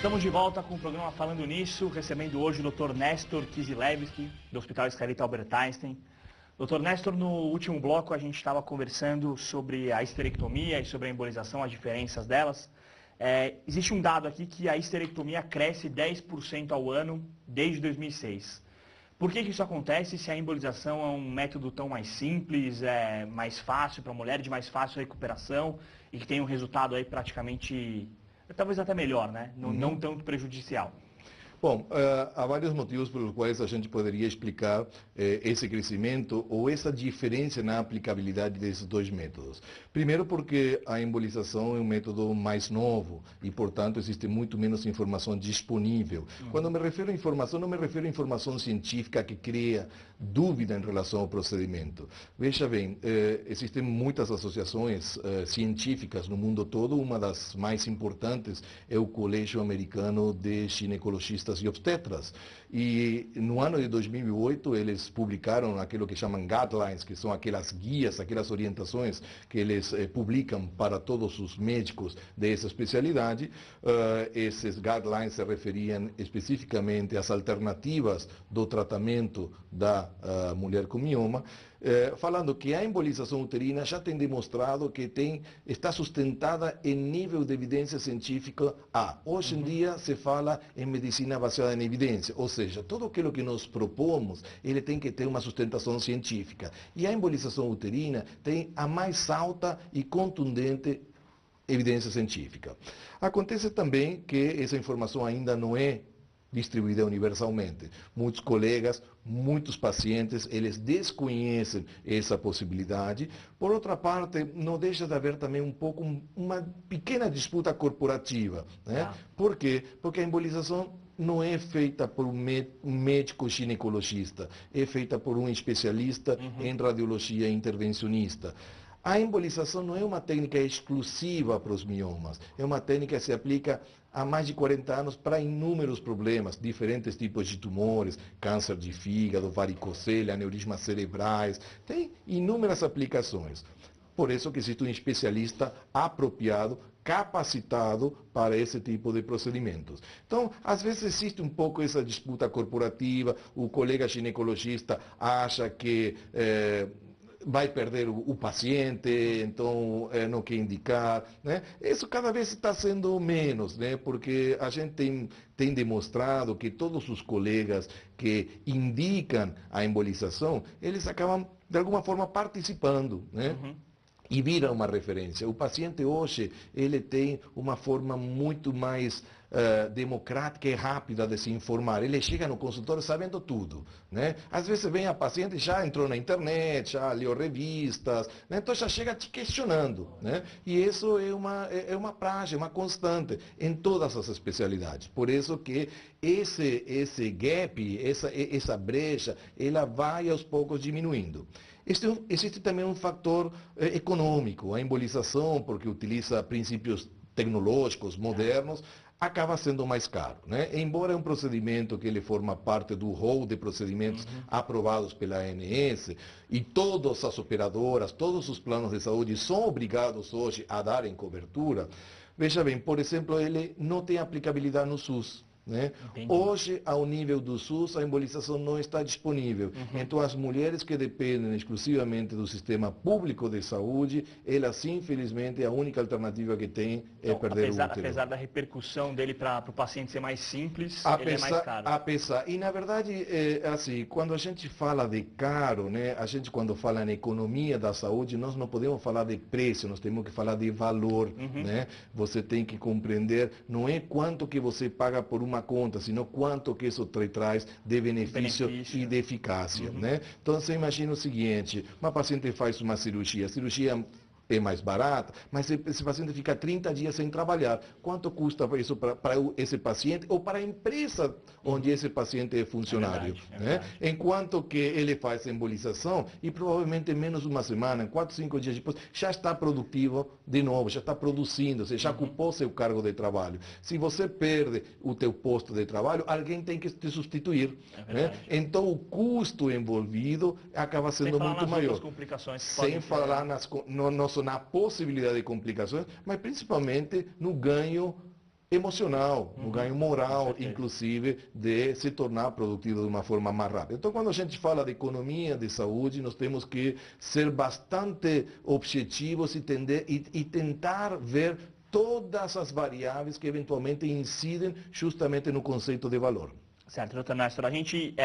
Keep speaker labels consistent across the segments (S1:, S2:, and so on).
S1: Estamos de volta com o programa Falando Nisso, recebendo hoje o Dr. Néstor Kizilevski, do Hospital Israelita Albert Einstein. Dr. Néstor, no último bloco a gente estava conversando sobre a histerectomia e sobre a embolização, as diferenças delas. Existe um dado aqui que a histerectomia cresce 10% ao ano desde 2006. Por que isso acontece se a embolização é um método tão mais simples, mais fácil para a mulher, de mais fácil recuperação e que tem um resultado aí praticamente, talvez até melhor, né? Não tanto prejudicial?
S2: Bom, há vários motivos pelos quais a gente poderia explicar esse crescimento ou essa diferença na aplicabilidade desses dois métodos. Primeiro porque a embolização é um método mais novo e, portanto, existe muito menos informação disponível. Quando me refiro a informação, não me refiro a informação científica que cria dúvida em relação ao procedimento. Veja bem, existem muitas associações científicas no mundo todo. Uma das mais importantes é o Colégio Americano de Ginecologistas e Obstetras. E no ano de 2008 eles publicaram aquilo que chamam guidelines, que são aquelas guias, aquelas orientações que eles publicam para todos os médicos dessa especialidade. Esses guidelines se referiam especificamente às alternativas do tratamento da mulher com mioma, falando que a embolização uterina já tem demonstrado que está sustentada em nível de evidência científica A. Hoje em dia se fala em medicina baseada em evidência, ou seja, tudo aquilo que nós propomos, ele tem que ter uma sustentação científica. E a embolização uterina tem a mais alta e contundente evidência científica. Acontece também que essa informação ainda não é distribuída universalmente. Muitos colegas, muitos pacientes, eles desconhecem essa possibilidade. Por outra parte, não deixa de haver também uma pequena disputa corporativa, né? Por quê? Porque a embolização não é feita por um médico ginecologista, é feita por um especialista em radiologia intervencionista. A embolização não é uma técnica exclusiva para os miomas, é uma técnica que se aplica há mais de 40 anos para inúmeros problemas, diferentes tipos de tumores, câncer de fígado, varicocele, aneurismas cerebrais, tem inúmeras aplicações. Por isso que existe um especialista apropriado, capacitado para esse tipo de procedimentos. Então, às vezes existe um pouco essa disputa corporativa, o colega ginecologista acha que vai perder o paciente, então não quer indicar, né? Isso cada vez está sendo menos, né? Porque a gente tem demonstrado que todos os colegas que indicam a embolização, eles acabam, de alguma forma, participando, né? E viram uma referência. O paciente hoje, ele tem uma forma muito mais democrática e rápida de se informar. Ele chega no consultório sabendo tudo, né? Às vezes vem a paciente, já entrou na internet, já leu revistas, né? Então já chega te questionando, né? E isso é uma praxe, uma constante em todas as especialidades. Por isso que esse gap, essa brecha, ela vai aos poucos diminuindo. Existe também um fator econômico, a embolização, porque utiliza princípios tecnológicos modernos, acaba sendo mais caro, né? Embora é um procedimento que ele forma parte do rol de procedimentos aprovados pela ANS, e todas as operadoras, todos os planos de saúde são obrigados hoje a darem cobertura, veja bem, por exemplo, ele não tem aplicabilidade no SUS. Né? Hoje, ao nível do SUS, a embolização não está disponível. Então, as mulheres que dependem exclusivamente do sistema público de saúde, elas, infelizmente, a única alternativa que têm é perder o útero.
S1: Apesar da repercussão dele para o paciente ser mais simples, ele é mais caro.
S2: E, na verdade, assim, quando a gente fala de caro, né, a gente, quando fala em economia da saúde, nós não podemos falar de preço, nós temos que falar de valor. Né? Você tem que compreender, não é quanto que você paga por uma conta, senão quanto que isso traz de benefício e de eficácia. Né? Então, você imagina o seguinte, uma paciente faz uma cirurgia, a cirurgia é mais barata, mas esse paciente fica 30 dias sem trabalhar. Quanto custa isso para esse paciente ou para a empresa onde esse paciente é funcionário?
S1: É verdade.
S2: Enquanto que ele faz a embolização e provavelmente em menos de uma semana, 4, 5 dias depois, já está produtivo de novo, já está produzindo, você já ocupou seu cargo de trabalho. Se você perde o teu posto de trabalho, alguém tem que te substituir. Né? Então o custo envolvido acaba sendo muito maior. Sem falar na possibilidade de complicações, mas principalmente no ganho emocional, um ganho moral,
S1: Certeza.
S2: inclusive, de se tornar produtivo de uma forma mais rápida. Então, quando a gente fala de economia, de saúde, nós temos que ser bastante objetivos e tentar ver todas as variáveis que eventualmente incidem justamente no conceito de valor.
S1: Certo, doutor Néstor. A gente,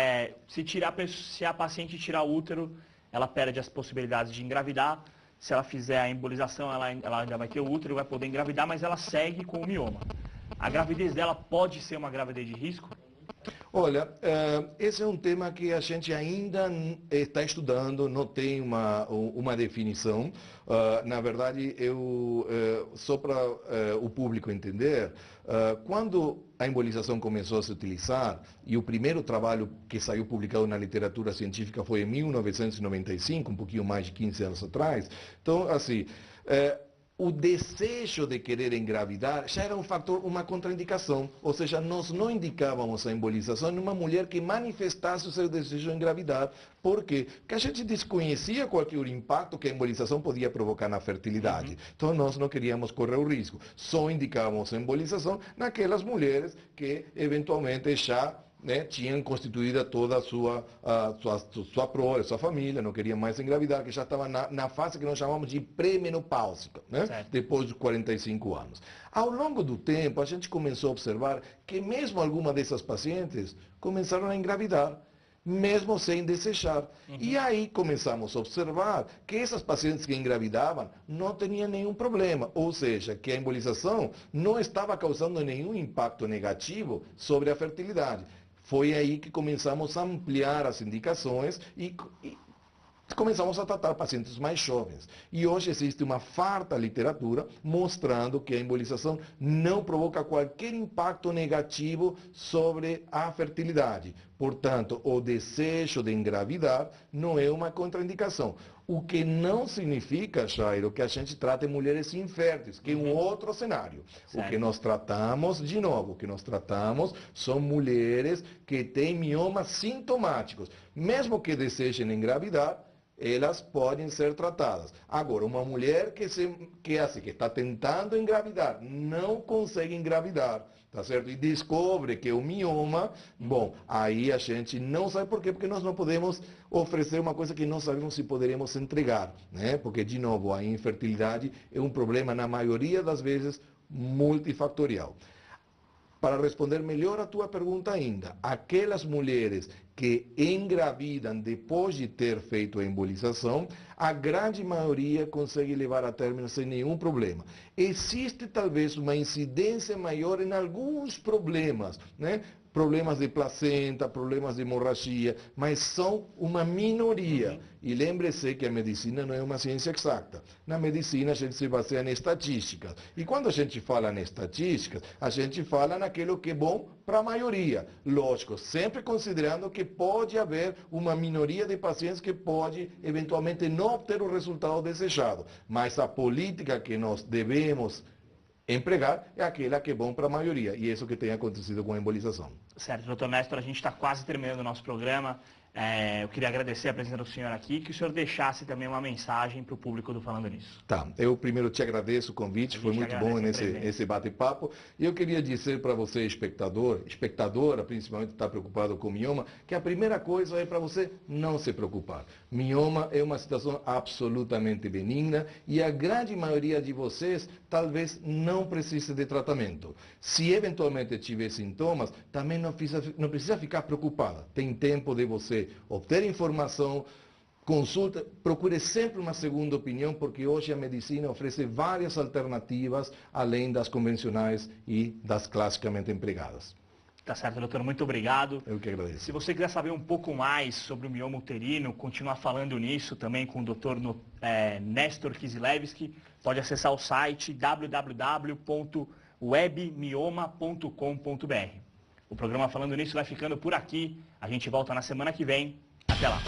S1: se a paciente tirar o útero, ela perde as possibilidades de engravidar. Se ela fizer a embolização, ela ainda vai ter o útero, vai poder engravidar, mas ela segue com o mioma. A gravidez dela pode ser uma gravidez de risco?
S2: Olha, esse é um tema que a gente ainda está estudando, não tem uma definição. Na verdade, só para o público entender, quando a embolização começou a se utilizar, e o primeiro trabalho que saiu publicado na literatura científica foi em 1995, um pouquinho mais de 15 anos atrás. Então, assim, o desejo de querer engravidar já era um fator, uma contraindicação. Ou seja, nós não indicávamos a embolização numa mulher que manifestasse o seu desejo de engravidar. Por quê? Porque a gente desconhecia qualquer impacto que a embolização podia provocar na fertilidade. Então nós não queríamos correr o risco. Só indicávamos a embolização naquelas mulheres que eventualmente já tinham constituída toda a sua prole, sua família, não queriam mais engravidar, que já estava na fase que nós chamamos de pré-menopáusica, depois dos 45 anos. Ao longo do tempo, a gente começou a observar que mesmo algumas dessas pacientes começaram a engravidar, mesmo sem desejar. E aí começamos a observar que essas pacientes que engravidavam não tinham nenhum problema, ou seja, que a embolização não estava causando nenhum impacto negativo sobre a fertilidade. Foi aí que começamos a ampliar as indicações e começamos a tratar pacientes mais jovens. E hoje existe uma farta literatura mostrando que a embolização não provoca qualquer impacto negativo sobre a fertilidade. Portanto, o desejo de engravidar não é uma contraindicação. O que não significa, Jairo, que a gente trate mulheres inférteis, que é um outro cenário.
S1: Certo.
S2: O que nós tratamos, de novo, o que nós tratamos são mulheres que têm miomas sintomáticos. Mesmo que desejem engravidar, elas podem ser tratadas. Agora, uma mulher que está tentando engravidar, não consegue engravidar, tá certo? E descobre que é o mioma, bom, aí a gente não sabe por quê, porque nós não podemos oferecer uma coisa que não sabemos se poderemos entregar, né? Porque, de novo, a infertilidade é um problema, na maioria das vezes, multifatorial. Para responder melhor a tua pergunta ainda, aquelas mulheres que engravidam depois de ter feito a embolização, a grande maioria consegue levar a término sem nenhum problema. Existe talvez uma incidência maior em alguns problemas, né? Problemas de placenta, problemas de hemorragia, mas são uma minoria. E lembre-se que a medicina não é uma ciência exata. Na medicina a gente se baseia em estatísticas. E quando a gente fala em estatísticas, a gente fala naquilo que é bom para a maioria. Lógico, sempre considerando que pode haver uma minoria de pacientes que pode eventualmente não obter o resultado desejado. Mas a política que nós devemos empregar é aquela que é bom para a maioria. E é isso que tem acontecido com a embolização.
S1: Certo, doutor Néstor, a gente está quase terminando o nosso programa. Eu queria agradecer a presença do senhor aqui, que o senhor deixasse também uma mensagem para o público do Falando Nisso.
S2: Tá, eu primeiro te agradeço o convite, foi muito bom nesse bate-papo. E eu queria dizer para você, espectadora, principalmente que está preocupado com mioma, que a primeira coisa é para você não se preocupar. Mioma é uma situação absolutamente benigna e a grande maioria de vocês talvez não precise de tratamento. Se eventualmente tiver sintomas, também não precisa ficar preocupada. Tem tempo de você obter informação, consulta, procure sempre uma segunda opinião, porque hoje a medicina oferece várias alternativas, além das convencionais e das classicamente empregadas.
S1: Tá certo, doutor, muito obrigado.
S2: Eu que agradeço.
S1: Se você quiser saber um pouco mais sobre o mioma uterino, continuar falando nisso também com o doutor Néstor Kizilevski, pode acessar o site www.webmioma.com.br. O programa Falando Nisso vai ficando por aqui. A gente volta na semana que vem. Até lá.